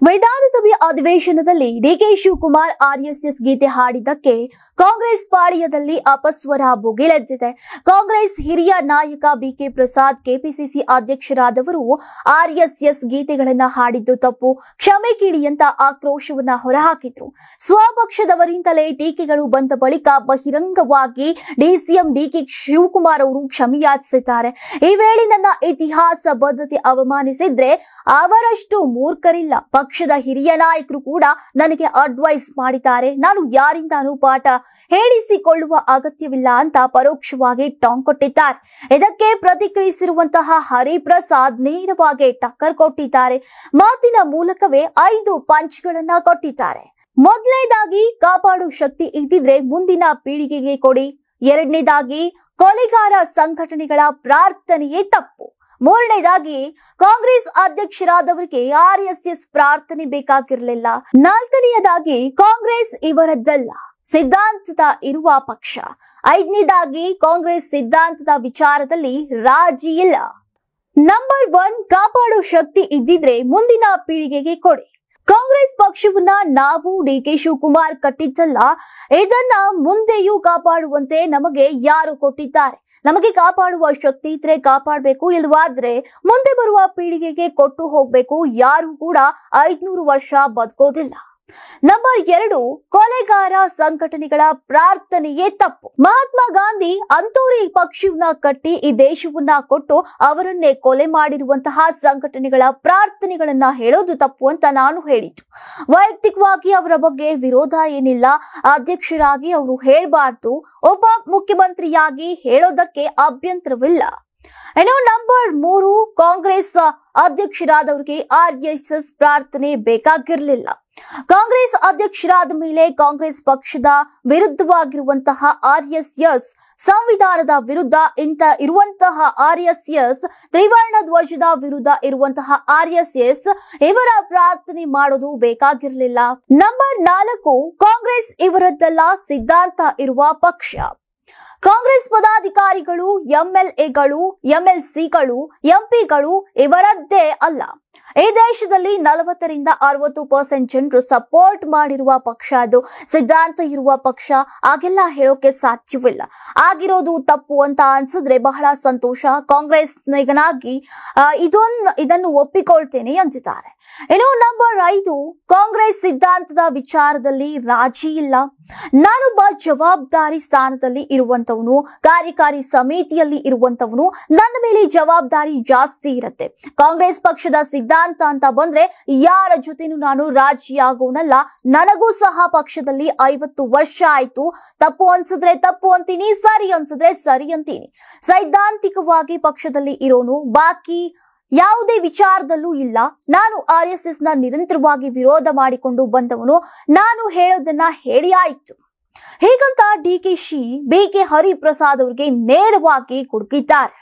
ವಿಧಾನಸಭೆ ಅಧಿವೇಶನದಲ್ಲಿ DK Shivakumar RSS ಗೀತೆ ಹಾಡಿದ್ದಕ್ಕೆ ಕಾಂಗ್ರೆಸ್ ಪಾಳ್ಯದಲ್ಲಿ ಅಪಸ್ವರ ಭುಗಿಲೆದ್ದಿದೆ. ಕಾಂಗ್ರೆಸ್ ಹಿರಿಯ ನಾಯಕ ಬಿಕೆ ಪ್ರಸಾದ್ ಕೆಪಿಸಿಸಿ ಅಧ್ಯಕ್ಷರಾದವರು ಆರ್ಎಸ್ಎಸ್ ಗೀತೆಗಳನ್ನ ಹಾಡಿದ್ದು ತಪ್ಪು, ಕ್ಷಮೆ ಕೇಳಿ ಅಂತ ಆಕ್ರೋಶವನ್ನ ಹೊರಹಾಕಿದ್ರು. ಸ್ವಪಕ್ಷದವರಿಂದಲೇ ಟೀಕೆಗಳು ಬಂದ ಬಳಿಕ ಬಹಿರಂಗವಾಗಿ ಡಿಸಿಎಂ ಡಿಕೆ ಶಿವಕುಮಾರ್ ಅವರು ಕ್ಷಮೆಯಾಚಿಸಿದ್ದಾರೆ. ಈ ವೇಳೆ ನನ್ನ ಇತಿಹಾಸ ಬದ್ಧತೆ ಅವಮಾನಿಸಿದ್ರೆ ಅವರಷ್ಟು ಮೂರ್ಖರಿಲ್ಲ. ಪಕ್ಷದ ಹಿರಿಯ ನಾಯಕರು ಕೂಡ ನನಗೆ ಅಡ್ವೈಸ್ ಮಾಡಿದ್ದಾರೆ. ನಾನು ಯಾರಿಂದಾನೂ ಪಾಠ ಹೇಳಿಸಿಕೊಳ್ಳುವ ಅಗತ್ಯವಿಲ್ಲ ಅಂತ ಪರೋಕ್ಷವಾಗಿ ಟಾಂಗ್ ಕೊಟ್ಟಿದ್ದಾರೆ. ಇದಕ್ಕೆ ಪ್ರತಿಕ್ರಿಯಿಸಿರುವಂತಹ ಹರಿಪ್ರಸಾದ್ ನೇರವಾಗಿ ಟಕ್ಕರ್ ಕೊಟ್ಟಿದ್ದಾರೆ. ಮಾತಿನ ಮೂಲಕವೇ 5 ಪಂಚ್ಗಳನ್ನ ಕೊಟ್ಟಿದ್ದಾರೆ. ಮೊದಲನೇದಾಗಿ ಕಾಪಾಡು ಶಕ್ತಿ ಇದ್ದಿದ್ರೆ ಮುಂದಿನ ಪೀಳಿಗೆಗೆ ಕೊಡಿ. ಎರಡನೇದಾಗಿ ಕೊಲೆಗಾರ ಸಂಘಟನೆಗಳ ಪ್ರಾರ್ಥನೆಯೇ ತಪ್ಪು. ಮೂರನೇದಾಗಿ ಕಾಂಗ್ರೆಸ್ ಅಧ್ಯಕ್ಷರಾದವರಿಗೆ ಆರ್ಎಸ್ಎಸ್ ಪ್ರಾರ್ಥನೆ ಬೇಕಾಗಿರಲಿಲ್ಲ. ನಾಲ್ಕನೆಯದಾಗಿ ಕಾಂಗ್ರೆಸ್ ಇವರದ್ದಲ್ಲ, ಸಿದ್ಧಾಂತದ ಇರುವ ಪಕ್ಷ. ಐದನೇದಾಗಿ ಕಾಂಗ್ರೆಸ್ ಸಿದ್ಧಾಂತದ ವಿಚಾರದಲ್ಲಿ ರಾಜಿ ಇಲ್ಲ. ನಂಬರ್ 1, ಕಾಪಾಡೋ ಶಕ್ತಿ ಇದ್ದಿದ್ರೆ ಮುಂದಿನ ಪೀಳಿಗೆಗೆ ಕೊಡಿ. ಕಾಂಗ್ರೆಸ್ ಪಕ್ಷವನ್ನ ನಾವು ಡಿಕೆ ಶಿವಕುಮಾರ್ ಕಟ್ಟಿದ್ದಲ್ಲ, ಇದನ್ನ ಮುಂದೆಯೂ ಕಾಪಾಡುವಂತೆ ನಮಗೆ ಯಾರು ಕೊಟ್ಟಿದ್ದಾರೆ. ನಮಗೆ ಕಾಪಾಡುವ ಶಕ್ತಿ ಇದ್ರೆ ಕಾಪಾಡಬೇಕು, ಇಲ್ವಾದ್ರೆ ಮುಂದೆ ಬರುವ ಪೀಳಿಗೆಗೆ ಕೊಟ್ಟು ಹೋಗ್ಬೇಕು. ಯಾರು ಕೂಡ 500 ವರ್ಷ ಬದುಕೋದಿಲ್ಲ. ನಂಬರ್ 2, ಕೊಲೆಗಾರ ಸಂಘಟನೆಗಳ ಪ್ರಾರ್ಥನೆಯೇ ತಪ್ಪು. ಮಹಾತ್ಮ ಗಾಂಧಿ ಅಂತೋರಿ ಪಕ್ಷವನ್ನ ಕಟ್ಟಿ ಈ ದೇಶವನ್ನ ಕೊಟ್ಟು ಅವರನ್ನೇ ಕೊಲೆ ಮಾಡಿರುವಂತಹ ಸಂಘಟನೆಗಳ ಪ್ರಾರ್ಥನೆಗಳನ್ನ ಹೇಳೋದು ತಪ್ಪು ಅಂತ ನಾನು ಹೇಳಿದ್ದು. ವೈಯಕ್ತಿಕವಾಗಿ ಅವರ ಬಗ್ಗೆ ವಿರೋಧ ಏನಿಲ್ಲ. ಅಧ್ಯಕ್ಷರಾಗಿ ಅವರು ಹೇಳಬಾರ್ದು, ಒಬ್ಬ ಮುಖ್ಯಮಂತ್ರಿಯಾಗಿ ಹೇಳೋದಕ್ಕೆ ಅಭ್ಯಂತರವಿಲ್ಲ. ಇನ್ನು ನಂಬರ್ 3, ಕಾಂಗ್ರೆಸ್ ಅಧ್ಯಕ್ಷರಾದವರಿಗೆ ಆರ್ಎಸ್ಎಸ್ ಪ್ರಾರ್ಥನೆ ಬೇಕಾಗಿರಲಿಲ್ಲ. ಕಾಂಗ್ರೆಸ್ ಅಧ್ಯಕ್ಷರಾದ ಮೇಲೆ ಕಾಂಗ್ರೆಸ್ ಪಕ್ಷದ ವಿರುದ್ಧವಾಗಿರುವಂತಹ ಆರ್ಎಸ್ಎಸ್, ಸಂವಿಧಾನದ ವಿರುದ್ಧ ಇರುವಂತಹ ಆರ್ಎಸ್ಎಸ್, ತ್ರಿವರ್ಣ ಧ್ವಜದ ವಿರುದ್ಧ ಇರುವಂತಹ ಆರ್ಎಸ್ಎಸ್ ಇವರ ಪ್ರಾರ್ಥನೆ ಮಾಡೋದು ಬೇಕಾಗಿರಲಿಲ್ಲ. ನಂಬರ್ 4, ಕಾಂಗ್ರೆಸ್ ಇವರದ್ದೆಲ್ಲ, ಸಿದ್ಧಾಂತ ಇರುವ ಪಕ್ಷ. ಕಾಂಗ್ರೆಸ್ ಪದಾಧಿಕಾರಿಗಳು, ಎಂಎಲ್ಎಗಳು, ಎಂಎಲ್ಸಿಗಳು, ಎಂಪಿಗಳು ಇವರದ್ದೇ ಅಲ್ಲ. ಈ ದೇಶದಲ್ಲಿ 40 ರಿಂದ 60% ಜನರು ಸಪೋರ್ಟ್ ಮಾಡಿರುವ ಪಕ್ಷ ಅದು. ಸಿದ್ಧಾಂತ ಇರುವ ಪಕ್ಷ ಹಾಗೆಲ್ಲ ಹೇಳೋಕೆ ಸಾಧ್ಯವಿಲ್ಲ. ಆಗಿರೋದು ತಪ್ಪು ಅಂತ ಅನ್ಸಿದ್ರೆ ಬಹಳ ಸಂತೋಷ. ಕಾಂಗ್ರೆಸ್ನಿಗನಾಗಿ ಇದನ್ನು ಒಪ್ಪಿಕೊಳ್ತೇನೆ ಅಂದಿದ್ದಾರೆ. ಇನ್ನು ನಂಬರ್ 5, ಕಾಂಗ್ರೆಸ್ ಸಿದ್ಧಾಂತದ ವಿಚಾರದಲ್ಲಿ ರಾಜಿ ಇಲ್ಲ. ನಾನೊಬ್ಬ ಜವಾಬ್ದಾರಿ ಸ್ಥಾನದಲ್ಲಿ ಇರುವಂತವನು, ಕಾರ್ಯಕಾರಿ ಸಮಿತಿಯಲ್ಲಿ ಇರುವಂತವನು, ನನ್ನ ಮೇಲೆ ಜವಾಬ್ದಾರಿ ಜಾಸ್ತಿ ಇರುತ್ತೆ. ಕಾಂಗ್ರೆಸ್ ಪಕ್ಷದ ಸಿದ್ಧಾಂತ ಅಂತ ಬಂದ್ರೆ ಯಾರ ಜೊತೆನೂ ನಾನು ರಾಜಿಯಾಗೋನಲ್ಲ. ನನಗೂ ಸಹ ಪಕ್ಷದಲ್ಲಿ 50 ವರ್ಷ ಆಯ್ತು. ತಪ್ಪು ಅನ್ಸಿದ್ರೆ ತಪ್ಪು ಅಂತೀನಿ, ಸರಿ ಅನ್ಸಿದ್ರೆ ಸರಿ ಅಂತೀನಿ. ಸೈದ್ಧಾಂತಿಕವಾಗಿ ಪಕ್ಷದಲ್ಲಿ ಇರೋನು, ಬಾಕಿ ಯಾವುದೇ ವಿಚಾರದಲ್ಲೂ ಇಲ್ಲ. ನಾನು ಆರ್ಎಸ್ಎಸ್ ನ ನಿರಂತರವಾಗಿ ವಿರೋಧ ಮಾಡಿಕೊಂಡು ಬಂದವನು. ನಾನು ಹೇಳೋದನ್ನ ಹೇಳಿ ಆಯ್ತು ಹೀಗಂತ ಡಿಕೆಶಿ ಬಿಕೆ ಹರಿಪ್ರಸಾದ್ ಅವರಿಗೆ ನೇರವಾಗಿ ಕುಡುಕಿದ್ದಾರೆ.